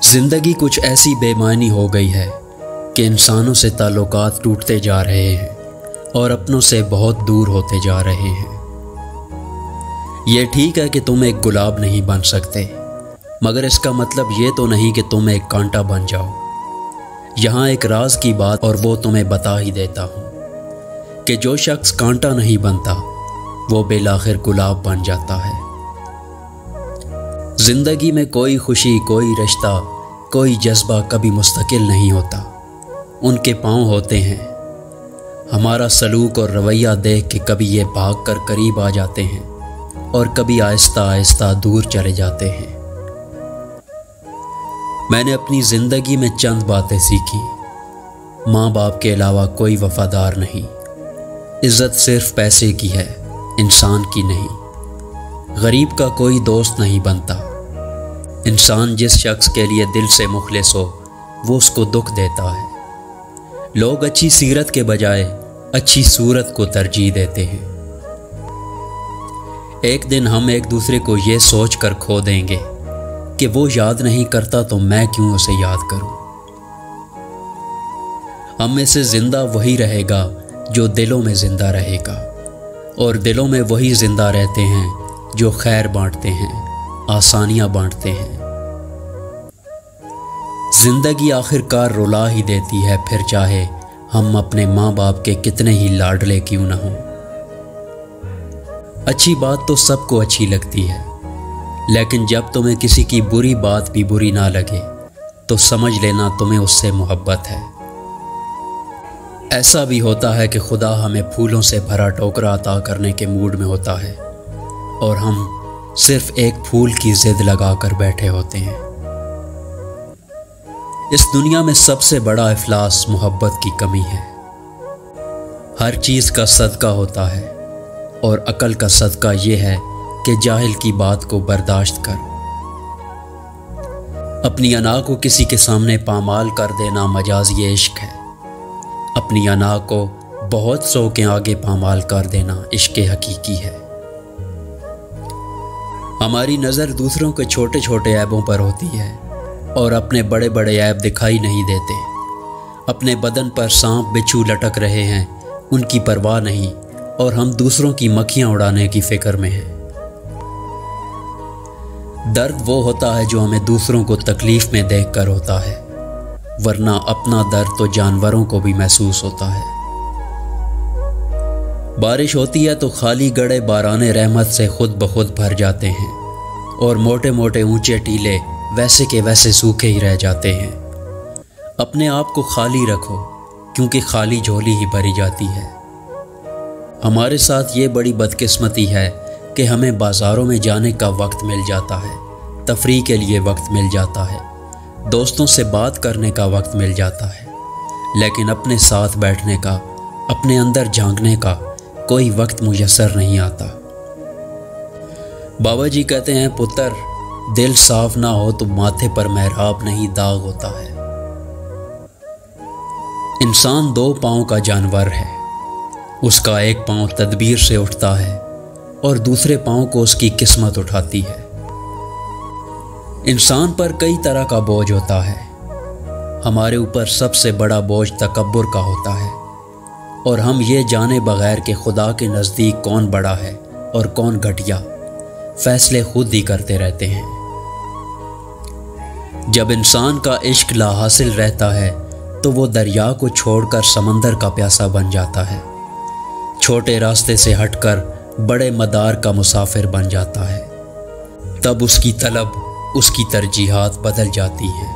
जिंदगी कुछ ऐसी बेमानी हो गई है कि इंसानों से ताल्लुकात टूटते जा रहे हैं और अपनों से बहुत दूर होते जा रहे हैं। ये ठीक है कि तुम एक गुलाब नहीं बन सकते, मगर इसका मतलब ये तो नहीं कि तुम एक कांटा बन जाओ। यहाँ एक राज की बात और वो तुम्हें बता ही देता हूँ कि जो शख्स कांटा नहीं बनता वो बिलाखिर गुलाब बन जाता है। जिंदगी में कोई खुशी, कोई रिश्ता, कोई जज्बा कभी मुस्तकिल नहीं होता। उनके पांव होते हैं। हमारा सलूक और रवैया देख के कभी ये भाग कर करीब आ जाते हैं और कभी आहिस्ता आहिस्ता दूर चले जाते हैं। मैंने अपनी ज़िंदगी में चंद बातें सीखी। माँ बाप के अलावा कोई वफादार नहीं। इज़्ज़त सिर्फ पैसे की है, इंसान की नहीं। गरीब का कोई दोस्त नहीं बनता। इंसान जिस शख्स के लिए दिल से मुखलिस हो वो उसको दुख देता है। लोग अच्छी सीरत के बजाय अच्छी सूरत को तरजीह देते हैं। एक दिन हम एक दूसरे को ये सोच कर खो देंगे कि वो याद नहीं करता तो मैं क्यों उसे याद करूं। हम में से जिंदा वही रहेगा जो दिलों में जिंदा रहेगा, और दिलों में वही जिंदा रहते हैं जो खैर बांटते हैं, आसानियां बांटते हैं। जिंदगी आखिरकार रुला ही देती है, फिर चाहे हम अपने माँ बाप के कितने ही लाडले क्यों ना हों। अच्छी बात तो सबको अच्छी लगती है, लेकिन जब तुम्हें किसी की बुरी बात भी बुरी ना लगे तो समझ लेना तुम्हें उससे मोहब्बत है। ऐसा भी होता है कि खुदा हमें फूलों से भरा टोकरा अता करने के मूड में होता है और हम सिर्फ एक फूल की जिद लगा कर बैठे होते हैं। इस दुनिया में सबसे बड़ा इफलास मोहब्बत की कमी है। हर चीज़ का सदका होता है और अकल का सदका ये है कि जाहिल की बात को बर्दाश्त कर। अपनी अना को किसी के सामने पामाल कर देना मजाज ये इश्क है। अपनी अना को बहुत सौ के आगे पामाल कर देना इश्क हकीकी है। हमारी नज़र दूसरों के छोटे छोटे ऐबों पर होती है और अपने बड़े बड़े ऐब दिखाई नहीं देते। अपने बदन पर सांप बिच्छू लटक रहे हैं, उनकी परवाह नहीं, और हम दूसरों की मक्खियां उड़ाने की फिक्र में हैं। दर्द वो होता है जो हमें दूसरों को तकलीफ में देखकर होता है, वरना अपना दर्द तो जानवरों को भी महसूस होता है। बारिश होती है तो खाली गड़े बाराने रहमत से खुद ब खुद भर जाते हैं और मोटे मोटे ऊंचे टीले वैसे के वैसे सूखे ही रह जाते हैं। अपने आप को खाली रखो, क्योंकि खाली झोली ही भरी जाती है। हमारे साथ ये बड़ी बदकिस्मती है कि हमें बाज़ारों में जाने का वक्त मिल जाता है, तफरीह के लिए वक्त मिल जाता है, दोस्तों से बात करने का वक्त मिल जाता है, लेकिन अपने साथ बैठने का, अपने अंदर झांकने का कोई वक्त मुयस्सर नहीं आता। बाबा जी कहते हैं, पुत्र दिल साफ ना हो तो माथे पर मेहराब नहीं दाग होता है। इंसान दो पांव का जानवर है। उसका एक पांव तदबीर से उठता है और दूसरे पांव को उसकी किस्मत उठाती है। इंसान पर कई तरह का बोझ होता है। हमारे ऊपर सबसे बड़ा बोझ तकब्बुर का होता है और हम ये जाने बगैर कि खुदा के नज़दीक कौन बड़ा है और कौन घटिया, फैसले खुद ही करते रहते हैं। जब इंसान का इश्क लाहासिल रहता है तो वो दरिया को छोड़कर समंदर का प्यासा बन जाता है, छोटे रास्ते से हटकर बड़े मदार का मुसाफिर बन जाता है। तब उसकी तलब, उसकी तरजीहात बदल जाती हैं।